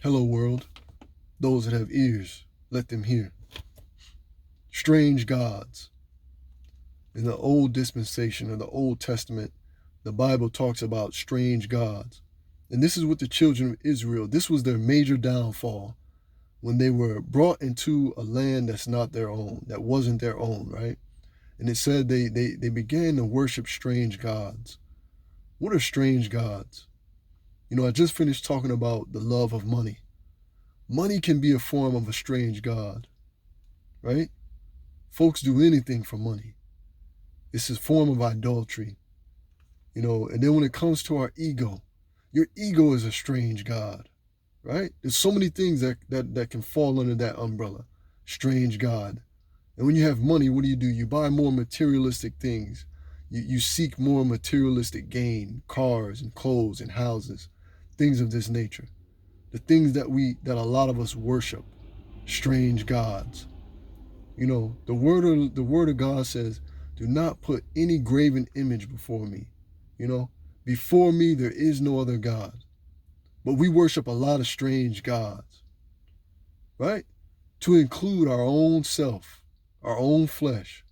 Hello, world. Those that have ears, let them hear. Strange gods. In the old dispensation of the Old Testament, the Bible talks about strange gods. And this is what the children of Israel, this was their major downfall when they were brought into a land that's not their own, that wasn't their own, right? And it said they began to worship strange gods. What are strange gods? I just finished talking about the love of money. Money can be a form of a strange god, right? Folks do anything for money. It's a form of idolatry, and then when it comes to our ego, your ego is a strange god, right? There's so many things that can fall under that umbrella, strange god. And when you have money, what do? You buy more materialistic things. You seek more materialistic gain, cars and clothes and houses, things of this nature. The things that a lot of us worship, strange gods. The word of God says, do not put any graven image before me. Before me there is no other God. But we worship a lot of strange gods, right? To include our own self, our own flesh.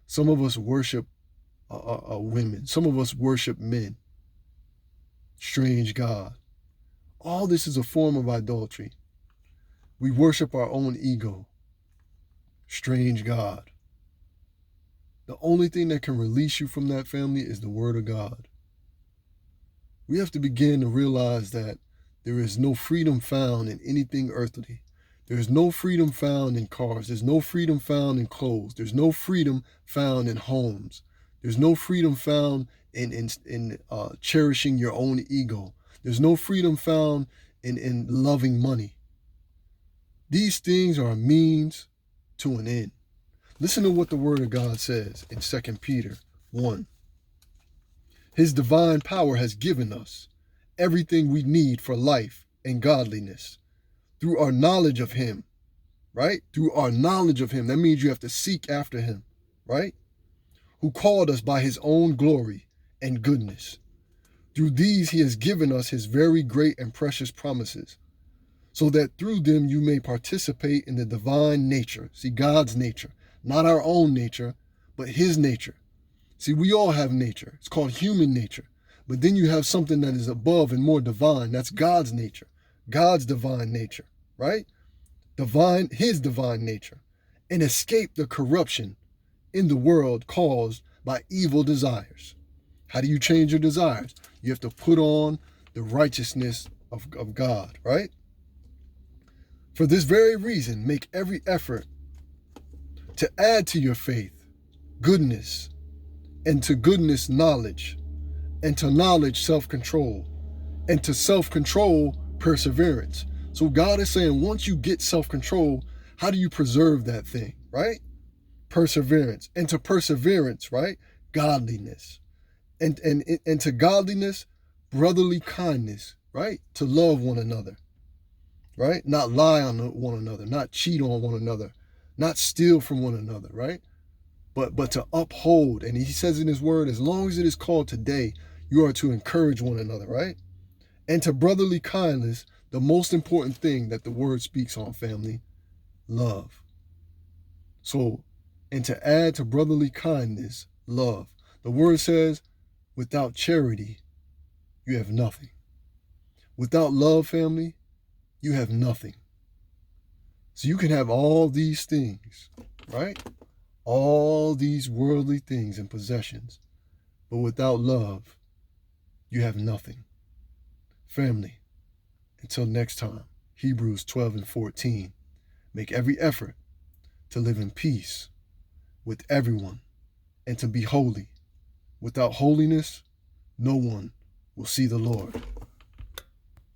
Some of us worship women. Some of us worship men. Strange God. All this is a form of idolatry. We worship our own ego. Strange God. The only thing that can release you from that, family, is the word of God. We have to begin to realize that there is no freedom found in anything earthly. There's no freedom found in cars. There's no freedom found in clothes. There's no freedom found in homes. There's no freedom found in cherishing your own ego. There's no freedom found in loving money. These things are a means to an end. Listen to what the word of God says in 2 Peter 1. His divine power has given us everything we need for life and godliness through our knowledge of him, right? Through our knowledge of him. That means you have to seek after him, right? Who called us by his own glory and goodness. Through these he has given us his very great and precious promises, so that through them you may participate in the divine nature. See, God's nature, not our own nature, but his nature. See, we all have nature. It's called human nature. But then you have something that is above and more divine. That's God's nature, God's divine nature, right? His divine nature, and escape the corruption in the world caused by evil desires. How do you change your desires? You have to put on the righteousness of God, right? For this very reason, make every effort to add to your faith goodness, and to goodness knowledge, and to knowledge self-control, and to self-control perseverance. So God is saying, once you get self-control, how do you preserve that thing, right? Perseverance. And to perseverance, right? Godliness. And to godliness, brotherly kindness, right? To love one another, right? Not lie on one another, not cheat on one another, not steal from one another, right? But to uphold. And he says in his word, as long as it is called today, you are to encourage one another, right? And to brotherly kindness, the most important thing that the word speaks on, family, love. So, and to add to brotherly kindness, love. The word says, without charity, you have nothing. Without love, family, you have nothing. So you can have all these things, right? All these worldly things and possessions. But without love, you have nothing. Family, until next time, Hebrews 12:14. Make every effort to live in peace with everyone and to be holy. Without holiness, no one will see the Lord.